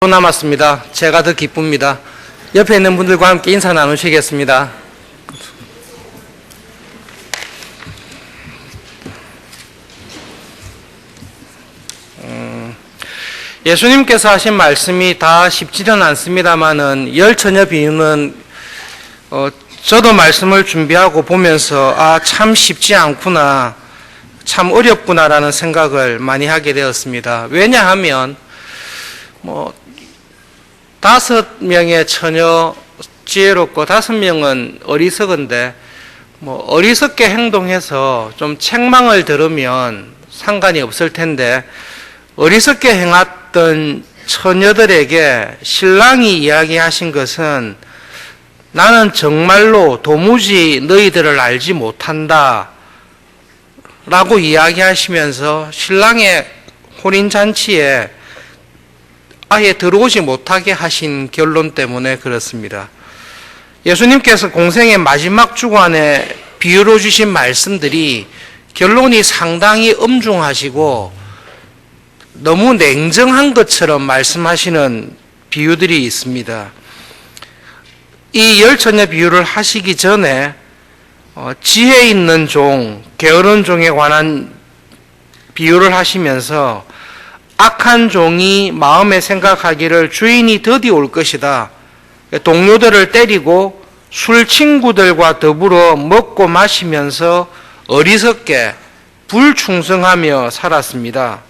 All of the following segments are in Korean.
남았습니다. 제가 더 기쁩니다. 옆에 있는 분들과 함께 인사 나누시겠습니다. 예수님께서 하신 말씀이 다 쉽지는 않습니다만은 열처녀 비유는 저도 말씀을 준비하고 보면서 참 쉽지 않구나, 참 어렵구나라는 생각을 많이 하게 되었습니다. 왜냐하면 5명의 처녀 지혜롭고 5명은 어리석은데 어리석게 행동해서 좀 책망을 들으면 상관이 없을 텐데, 어리석게 행했던 처녀들에게 신랑이 이야기하신 것은 나는 정말로 도무지 너희들을 알지 못한다 라고 이야기하시면서 신랑의 혼인잔치에 아예 들어오지 못하게 하신 결론 때문에 그렇습니다. 예수님께서 공생의 마지막 주간에 비유로 주신 말씀들이 결론이 상당히 엄중하시고 너무 냉정한 것처럼 말씀하시는 비유들이 있습니다. 이 열처녀 비유를 하시기 전에 지혜 있는 종, 게으른 종에 관한 비유를 하시면서 악한 종이 마음에 생각하기를 주인이 더디 올 것이다. 동료들을 때리고 술 친구들과 더불어 먹고 마시면서 어리석게 불충성하며 살았습니다.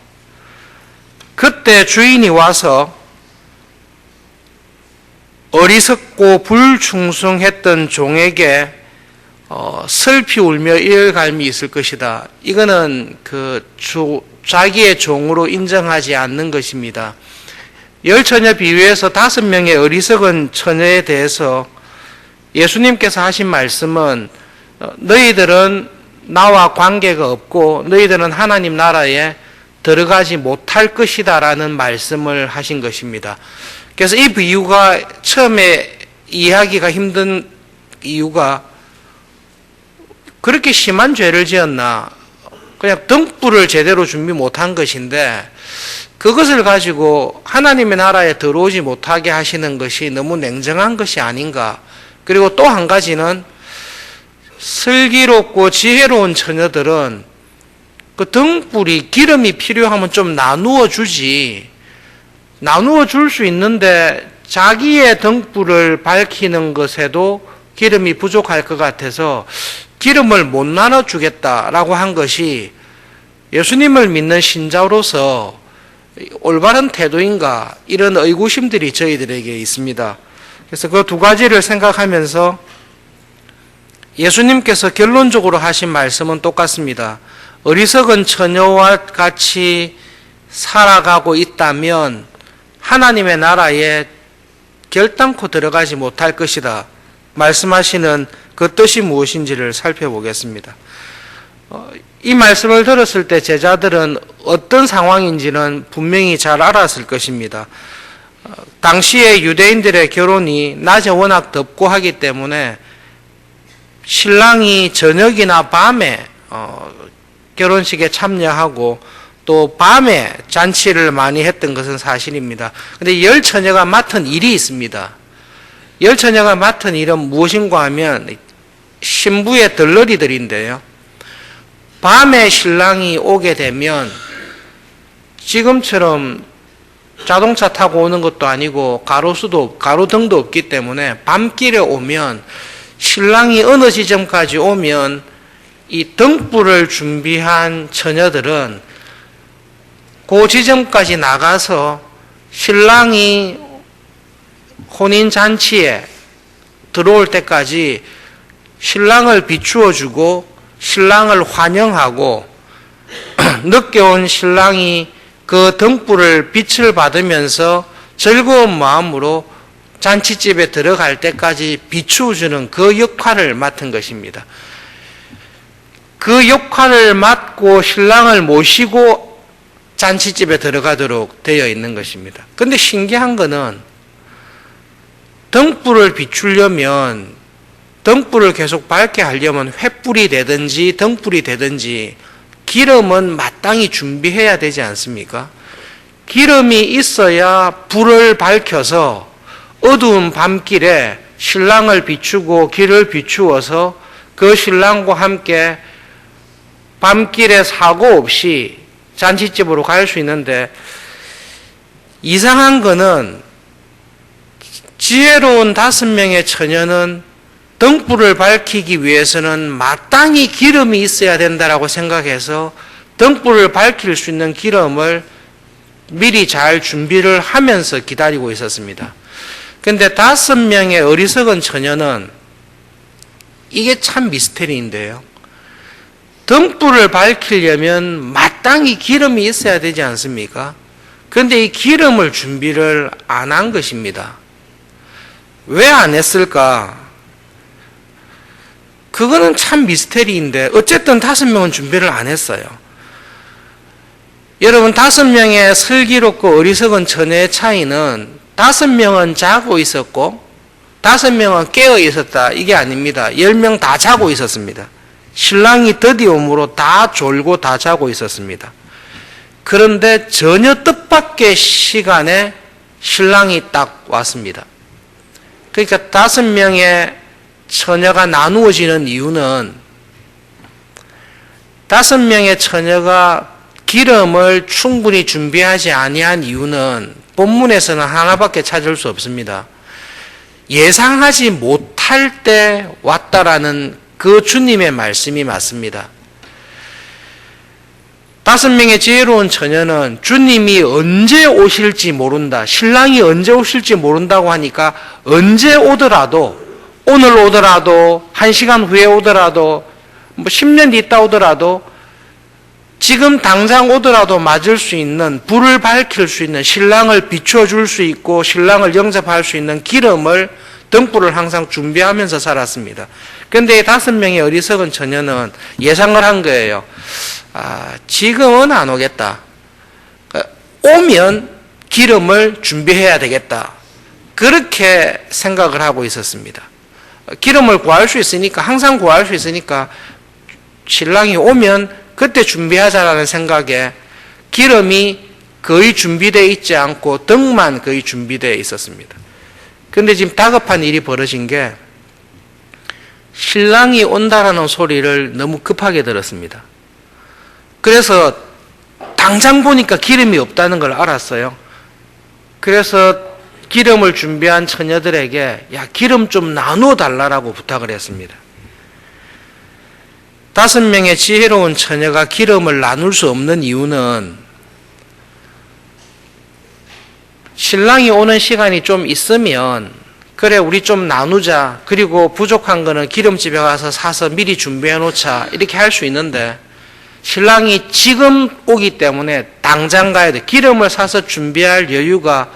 그때 주인이 와서 어리석고 불충성했던 종에게 슬피 울며 이을갈미 있을 것이다. 이거는 자기의 종으로 인정하지 않는 것입니다. 열처녀 비유에서 5명의 어리석은 처녀에 대해서 예수님께서 하신 말씀은 너희들은 나와 관계가 없고 너희들은 하나님 나라에 들어가지 못할 것이다 라는 말씀을 하신 것입니다. 그래서 이 비유가 처음에 이해하기가 힘든 이유가, 그렇게 심한 죄를 지었나, 그냥 등불을 제대로 준비 못한 것인데 그것을 가지고 하나님의 나라에 들어오지 못하게 하시는 것이 너무 냉정한 것이 아닌가. 그리고 또 한 가지는 슬기롭고 지혜로운 처녀들은 그 등불이 기름이 필요하면 좀 나누어 주지, 나누어 줄 수 있는데 자기의 등불을 밝히는 것에도 기름이 부족할 것 같아서 기름을 못 나눠주겠다라고 한 것이 예수님을 믿는 신자로서 올바른 태도인가, 이런 의구심들이 저희들에게 있습니다. 그래서 그 두 가지를 생각하면서 예수님께서 결론적으로 하신 말씀은 똑같습니다. 어리석은 처녀와 같이 살아가고 있다면 하나님의 나라에 결단코 들어가지 못할 것이다 말씀하시는 그 뜻이 무엇인지를 살펴보겠습니다. 이 말씀을 들었을 때 제자들은 어떤 상황인지는 분명히 잘 알았을 것입니다. 당시에 유대인들의 결혼이 낮에 워낙 덥고 하기 때문에 신랑이 저녁이나 밤에 결혼식에 참여하고 또 밤에 잔치를 많이 했던 것은 사실입니다. 그런데 열처녀가 맡은 일이 있습니다. 열처녀가 맡은 일은 무엇인가 하면 신부의 덜러리들인데요. 밤에 신랑이 오게 되면 지금처럼 자동차 타고 오는 것도 아니고 가로등도 없기 때문에 밤길에 오면 신랑이 어느 지점까지 오면 이 등불을 준비한 처녀들은 그 지점까지 나가서 신랑이 혼인잔치에 들어올 때까지 신랑을 비추어주고 신랑을 환영하고 늦게 온 신랑이 그 등불을 빛을 받으면서 즐거운 마음으로 잔치집에 들어갈 때까지 비추어주는 그 역할을 맡은 것입니다. 그 역할을 맡고 신랑을 모시고 잔치집에 들어가도록 되어 있는 것입니다. 그런데 신기한 거는 등불을 비추려면, 등불을 계속 밝게 하려면 횃불이 되든지 등불이 되든지 기름은 마땅히 준비해야 되지 않습니까? 기름이 있어야 불을 밝혀서 어두운 밤길에 신랑을 비추고 길을 비추어서 그 신랑과 함께 밤길에 사고 없이 잔치집으로 갈 수 있는데, 이상한 거는 지혜로운 5명의 처녀는 등불을 밝히기 위해서는 마땅히 기름이 있어야 된다라고 생각해서 등불을 밝힐 수 있는 기름을 미리 잘 준비를 하면서 기다리고 있었습니다. 그런데 5명의 어리석은 처녀는, 이게 참 미스테리인데요, 등불을 밝히려면 마땅히 기름이 있어야 되지 않습니까? 그런데 이 기름을 준비를 안 한 것입니다. 왜 안 했을까? 그거는 참 미스테리인데 어쨌든 5명은 준비를 안 했어요. 여러분, 5명의 슬기롭고 어리석은 처녀의 차이는 5명은 자고 있었고 5명은 깨어 있었다, 이게 아닙니다. 10명 다 자고 있었습니다. 신랑이 드디움으로 다 졸고 다 자고 있었습니다. 그런데 전혀 뜻밖의 시간에 신랑이 딱 왔습니다. 그러니까 5명의 처녀가 나누어지는 이유는, 5명의 처녀가 기름을 충분히 준비하지 아니한 이유는 본문에서는 하나밖에 찾을 수 없습니다. 예상하지 못할 때 왔다라는 그 주님의 말씀이 맞습니다. 5명의 지혜로운 처녀는 주님이 언제 오실지 모른다, 신랑이 언제 오실지 모른다고 하니까 언제 오더라도, 오늘 오더라도, 1시간 후에 오더라도, 10년 있다 오더라도, 지금 당장 오더라도 맞을 수 있는, 불을 밝힐 수 있는, 신랑을 비춰줄 수 있고 신랑을 영접할 수 있는 기름을, 등불을 항상 준비하면서 살았습니다. 그런데 이 5명의 어리석은 처녀는 예상을 한 거예요. 지금은 안 오겠다. 오면 기름을 준비해야 되겠다. 그렇게 생각을 하고 있었습니다. 기름을 구할 수 있으니까, 항상 구할 수 있으니까 신랑이 오면 그때 준비하자라는 생각에 기름이 거의 준비되어 있지 않고 등만 거의 준비되어 있었습니다. 그런데 지금 다급한 일이 벌어진 게, 신랑이 온다라는 소리를 너무 급하게 들었습니다. 그래서 당장 보니까 기름이 없다는 걸 알았어요. 그래서 기름을 준비한 처녀들에게 야, 기름 좀 나누어 달라고 부탁을 했습니다. 5명의 지혜로운 처녀가 기름을 나눌 수 없는 이유는, 신랑이 오는 시간이 좀 있으면 그래 우리 좀 나누자, 그리고 부족한 거는 기름집에 가서 사서 미리 준비해 놓자, 이렇게 할 수 있는데, 신랑이 지금 오기 때문에 당장 가야 돼. 기름을 사서 준비할 여유가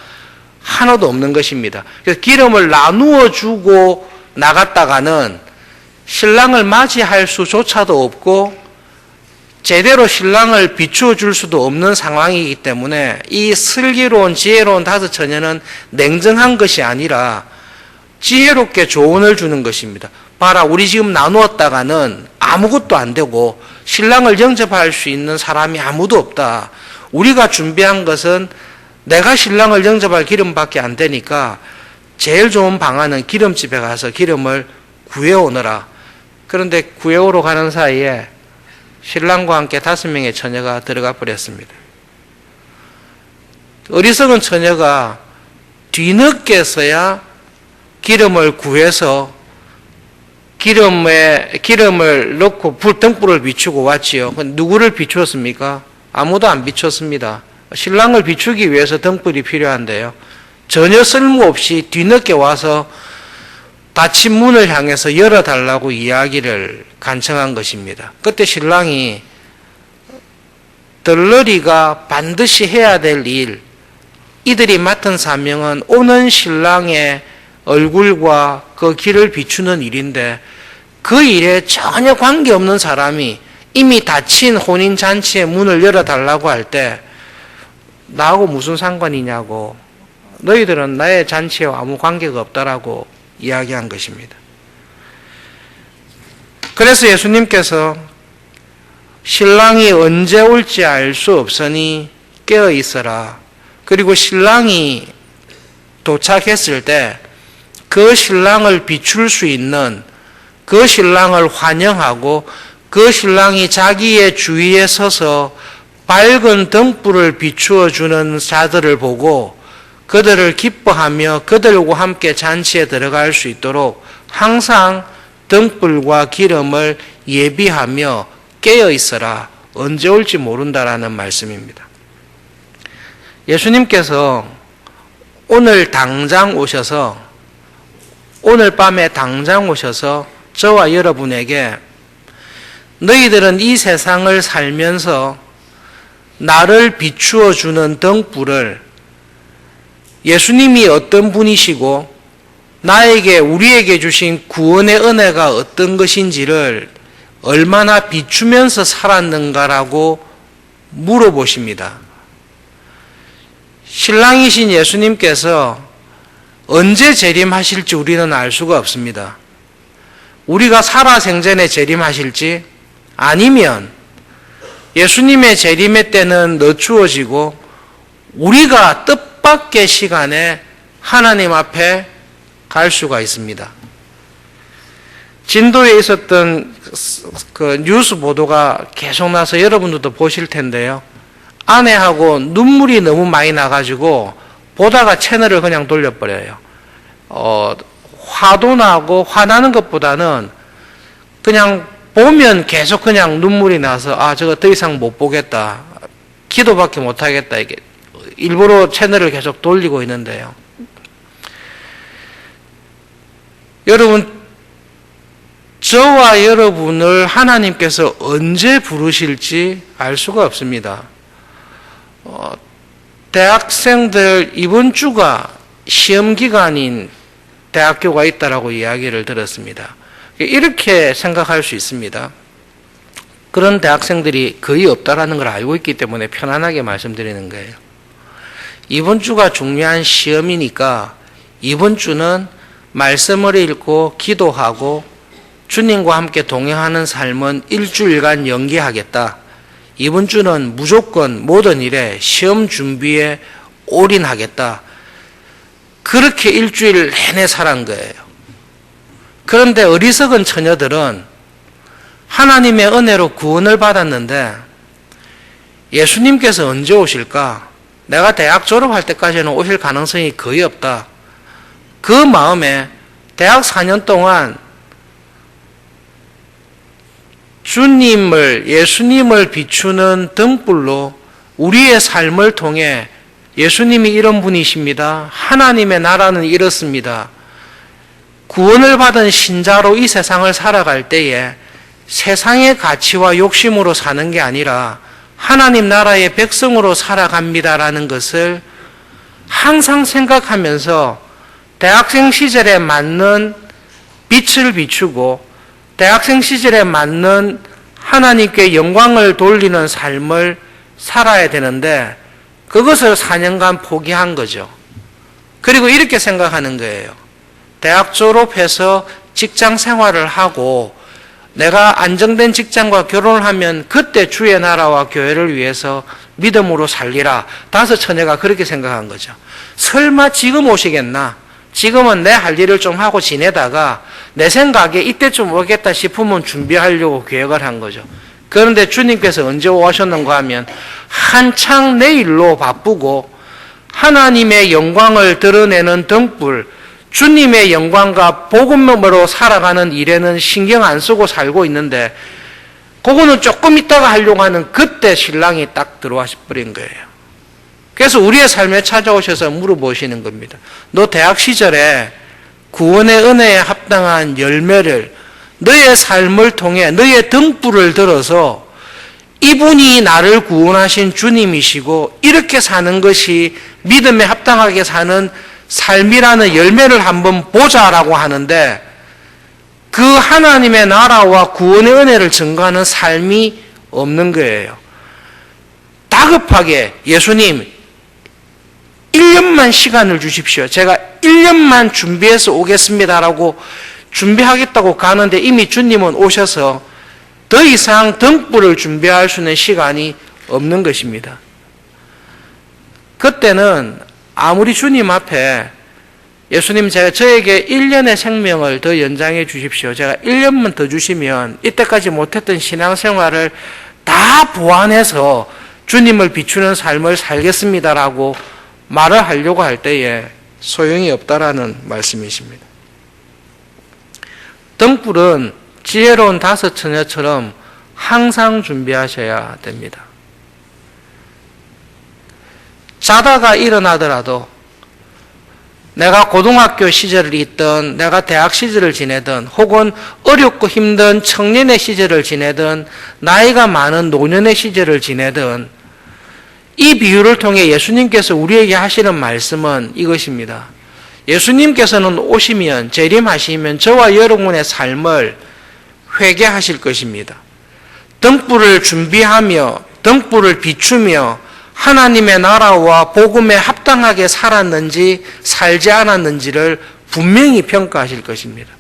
하나도 없는 것입니다. 그래서 기름을 나누어 주고 나갔다가는 신랑을 맞이할 수조차도 없고 제대로 신랑을 비추어 줄 수도 없는 상황이기 때문에, 이 슬기로운 지혜로운 5 처녀는 냉정한 것이 아니라 지혜롭게 조언을 주는 것입니다. 봐라, 우리 지금 나누었다가는 아무것도 안 되고 신랑을 영접할 수 있는 사람이 아무도 없다. 우리가 준비한 것은 내가 신랑을 영접할 기름밖에 안 되니까 제일 좋은 방안은 기름집에 가서 기름을 구해오너라. 그런데 구해오러 가는 사이에 신랑과 함께 5명의 처녀가 들어가 버렸습니다. 어리석은 처녀가 뒤늦게서야 기름을 구해서 기름을 넣고 등불을 비추고 왔지요. 누구를 비추었습니까? 아무도 안 비췄습니다. 신랑을 비추기 위해서 등불이 필요한데요. 전혀 쓸모없이 뒤늦게 와서 닫힌 문을 향해서 열어달라고 이야기를 간청한 것입니다. 그때 신랑이 들러리가 반드시 해야 될 일, 이들이 맡은 사명은 오는 신랑의 얼굴과 그 길을 비추는 일인데, 그 일에 전혀 관계없는 사람이 이미 닫힌 혼인잔치의 문을 열어달라고 할 때 나하고 무슨 상관이냐고, 너희들은 나의 잔치와 아무 관계가 없다라고 이야기한 것입니다. 그래서 예수님께서 신랑이 언제 올지 알 수 없으니 깨어 있어라. 그리고 신랑이 도착했을 때 그 신랑을 비출 수 있는, 그 신랑을 환영하고 그 신랑이 자기의 주위에 서서 밝은 등불을 비추어 주는 자들을 보고 그들을 기뻐하며 그들과 함께 잔치에 들어갈 수 있도록 항상 등불과 기름을 예비하며 깨어 있어라. 언제 올지 모른다라는 말씀입니다. 예수님께서 오늘 밤에 당장 오셔서 저와 여러분에게 너희들은 이 세상을 살면서 나를 비추어 주는 등불을, 예수님이 어떤 분이시고 우리에게 주신 구원의 은혜가 어떤 것인지를 얼마나 비추면서 살았는가라고 물어보십니다. 신랑이신 예수님께서 언제 재림하실지 우리는 알 수가 없습니다. 우리가 살아생전에 재림하실지, 아니면 예수님의 재림의 때는 늦추어지고 우리가 뜻밖의 시간에 하나님 앞에 갈 수가 있습니다. 진도에 있었던 그 뉴스 보도가 계속 나서 여러분들도 보실 텐데요. 아내하고 눈물이 너무 많이 나가지고 보다가 채널을 그냥 돌려버려요. 화도 나고 화나는 것보다는 그냥 보면 계속 그냥 눈물이 나서 저거 더 이상 못 보겠다. 기도밖에 못 하겠다. 이게 일부러 채널을 계속 돌리고 있는데요. 여러분, 저와 여러분을 하나님께서 언제 부르실지 알 수가 없습니다. 대학생들 이번 주가 시험 기간인 대학교가 있다라고 이야기를 들었습니다. 이렇게 생각할 수 있습니다. 그런 대학생들이 거의 없다라는 걸 알고 있기 때문에 편안하게 말씀드리는 거예요. 이번 주가 중요한 시험이니까 이번 주는 말씀을 읽고 기도하고 주님과 함께 동행하는 삶은 일주일간 연기하겠다. 이번 주는 무조건 모든 일에 시험 준비에 올인하겠다. 그렇게 일주일 내내 살아간 거예요. 그런데 어리석은 처녀들은 하나님의 은혜로 구원을 받았는데 예수님께서 언제 오실까? 내가 대학 졸업할 때까지는 오실 가능성이 거의 없다. 그 마음에 대학 4년 동안 예수님을 비추는 등불로 우리의 삶을 통해 예수님이 이런 분이십니다. 하나님의 나라는 이렇습니다. 구원을 받은 신자로 이 세상을 살아갈 때에 세상의 가치와 욕심으로 사는 게 아니라 하나님 나라의 백성으로 살아갑니다라는 것을 항상 생각하면서 대학생 시절에 맞는 빛을 비추고 대학생 시절에 맞는 하나님께 영광을 돌리는 삶을 살아야 되는데 그것을 4년간 포기한 거죠. 그리고 이렇게 생각하는 거예요. 대학 졸업해서 직장 생활을 하고 내가 안정된 직장과 결혼을 하면 그때 주의 나라와 교회를 위해서 믿음으로 살리라. 5 처녀가 그렇게 생각한 거죠. 설마 지금 오시겠나? 지금은 내 할 일을 좀 하고 지내다가 내 생각에 이때쯤 오겠다 싶으면 준비하려고 계획을 한 거죠. 그런데 주님께서 언제 오셨는가 하면 한창 내 일로 바쁘고 하나님의 영광을 드러내는 등불, 주님의 영광과 복음으로 살아가는 일에는 신경 안 쓰고 살고 있는데 그거는 조금 있다가 하려고 하는 그때 신랑이 딱 들어와 버린 거예요. 그래서 우리의 삶에 찾아오셔서 물어보시는 겁니다. 너 대학 시절에 구원의 은혜에 합당한 열매를 너의 삶을 통해 너의 등불을 들어서 이분이 나를 구원하신 주님이시고 이렇게 사는 것이 믿음에 합당하게 사는 삶이라는 열매를 한번 보자라고 하는데 그 하나님의 나라와 구원의 은혜를 증거하는 삶이 없는 거예요. 다급하게 예수님 1년만 시간을 주십시오. 제가 1년만 준비해서 오겠습니다라고 준비하겠다고 가는데 이미 주님은 오셔서 더 이상 등불을 준비할 수 있는 시간이 없는 것입니다. 그때는 아무리 주님 앞에 예수님 제가 저에게 1년의 생명을 더 연장해 주십시오. 제가 1년만 더 주시면 이때까지 못했던 신앙생활을 다 보완해서 주님을 비추는 삶을 살겠습니다라고 말을 하려고 할 때에 소용이 없다라는 말씀이십니다. 등불은 지혜로운 다섯 처녀처럼 항상 준비하셔야 됩니다. 자다가 일어나더라도 내가 고등학교 시절을 있든 내가 대학 시절을 지내든 혹은 어렵고 힘든 청년의 시절을 지내든 나이가 많은 노년의 시절을 지내든 이 비유를 통해 예수님께서 우리에게 하시는 말씀은 이것입니다. 예수님께서는 오시면 재림하시면 저와 여러분의 삶을 회개하실 것입니다. 등불을 준비하며 등불을 비추며 하나님의 나라와 복음에 합당하게 살았는지 살지 않았는지를 분명히 평가하실 것입니다.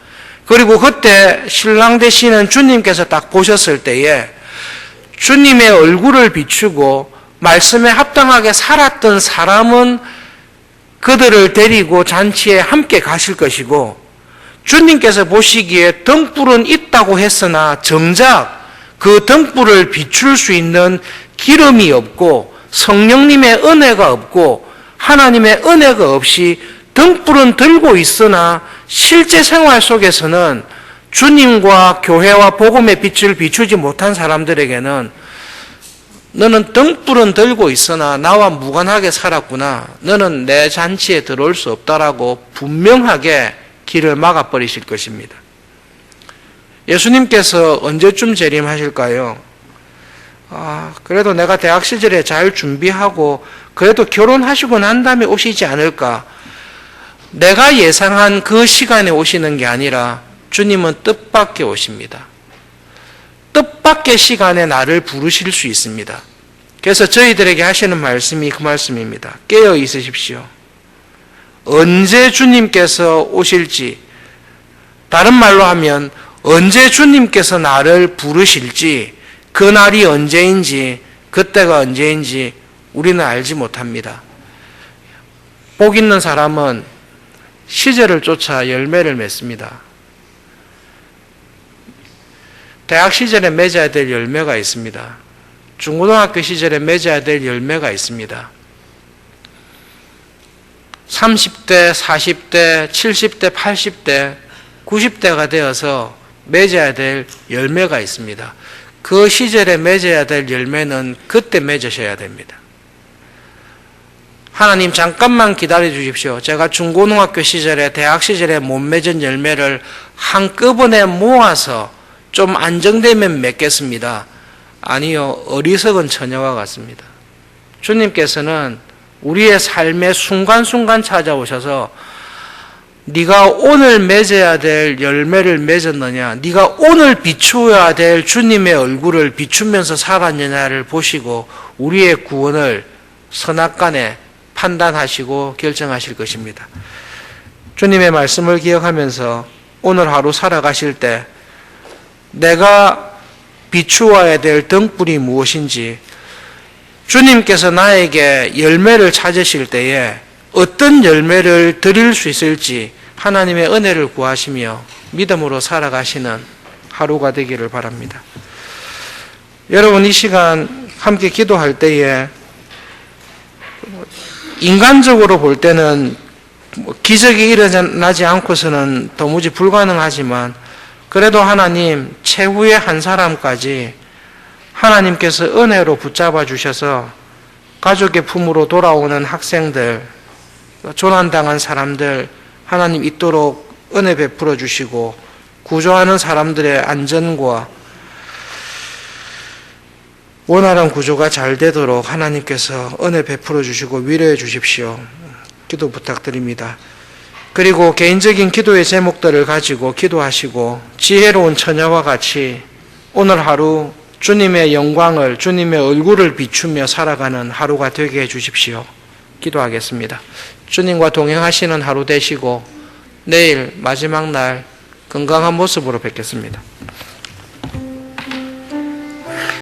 그리고 그때 신랑 되시는 주님께서 딱 보셨을 때에 주님의 얼굴을 비추고 말씀에 합당하게 살았던 사람은 그들을 데리고 잔치에 함께 가실 것이고 주님께서 보시기에 등불은 있다고 했으나 정작 그 등불을 비출 수 있는 기름이 없고 성령님의 은혜가 없고 하나님의 은혜가 없이 등불은 들고 있으나 실제 생활 속에서는 주님과 교회와 복음의 빛을 비추지 못한 사람들에게는 너는 등불은 들고 있으나 나와 무관하게 살았구나. 너는 내 잔치에 들어올 수 없다라고 분명하게 길을 막아버리실 것입니다. 예수님께서 언제쯤 재림하실까요? 그래도 내가 대학 시절에 잘 준비하고 그래도 결혼하시고 난 다음에 오시지 않을까? 내가 예상한 그 시간에 오시는 게 아니라 주님은 뜻밖의 오십니다. 뜻밖의 시간에 나를 부르실 수 있습니다. 그래서 저희들에게 하시는 말씀이 그 말씀입니다. 깨어 있으십시오. 언제 주님께서 오실지, 다른 말로 하면 언제 주님께서 나를 부르실지, 그 날이 언제인지, 그때가 언제인지 우리는 알지 못합니다. 복 있는 사람은 시절을 쫓아 열매를 맺습니다. 대학 시절에 맺어야 될 열매가 있습니다. 중고등학교 시절에 맺어야 될 열매가 있습니다. 30대, 40대, 70대, 80대, 90대가 되어서 맺어야 될 열매가 있습니다. 그 시절에 맺어야 될 열매는 그때 맺으셔야 됩니다. 하나님 잠깐만 기다려 주십시오. 제가 중고등학교 시절에 대학 시절에 못 맺은 열매를 한꺼번에 모아서 좀 안정되면 맺겠습니다. 아니요, 어리석은 처녀와 같습니다. 주님께서는 우리의 삶의 순간순간 찾아오셔서 네가 오늘 맺어야 될 열매를 맺었느냐, 네가 오늘 비추어야 될 주님의 얼굴을 비추면서 살았느냐를 보시고 우리의 구원을 선악간에 판단하시고 결정하실 것입니다. 주님의 말씀을 기억하면서 오늘 하루 살아가실 때 내가 비추어야 될 등불이 무엇인지, 주님께서 나에게 열매를 찾으실 때에 어떤 열매를 드릴 수 있을지 하나님의 은혜를 구하시며 믿음으로 살아가시는 하루가 되기를 바랍니다. 여러분, 이 시간 함께 기도할 때에 인간적으로 볼 때는 기적이 일어나지 않고서는 도무지 불가능하지만 그래도 하나님 최후의 한 사람까지 하나님께서 은혜로 붙잡아 주셔서 가족의 품으로 돌아오는 학생들, 조난당한 사람들 하나님 있도록 은혜 베풀어 주시고 구조하는 사람들의 안전과 원활한 구조가 잘 되도록 하나님께서 은혜 베풀어 주시고 위로해 주십시오. 기도 부탁드립니다. 그리고 개인적인 기도의 제목들을 가지고 기도하시고 지혜로운 처녀와 같이 오늘 하루 주님의 영광을, 주님의 얼굴을 비추며 살아가는 하루가 되게 해 주십시오. 기도하겠습니다. 주님과 동행하시는 하루 되시고 내일 마지막 날 건강한 모습으로 뵙겠습니다.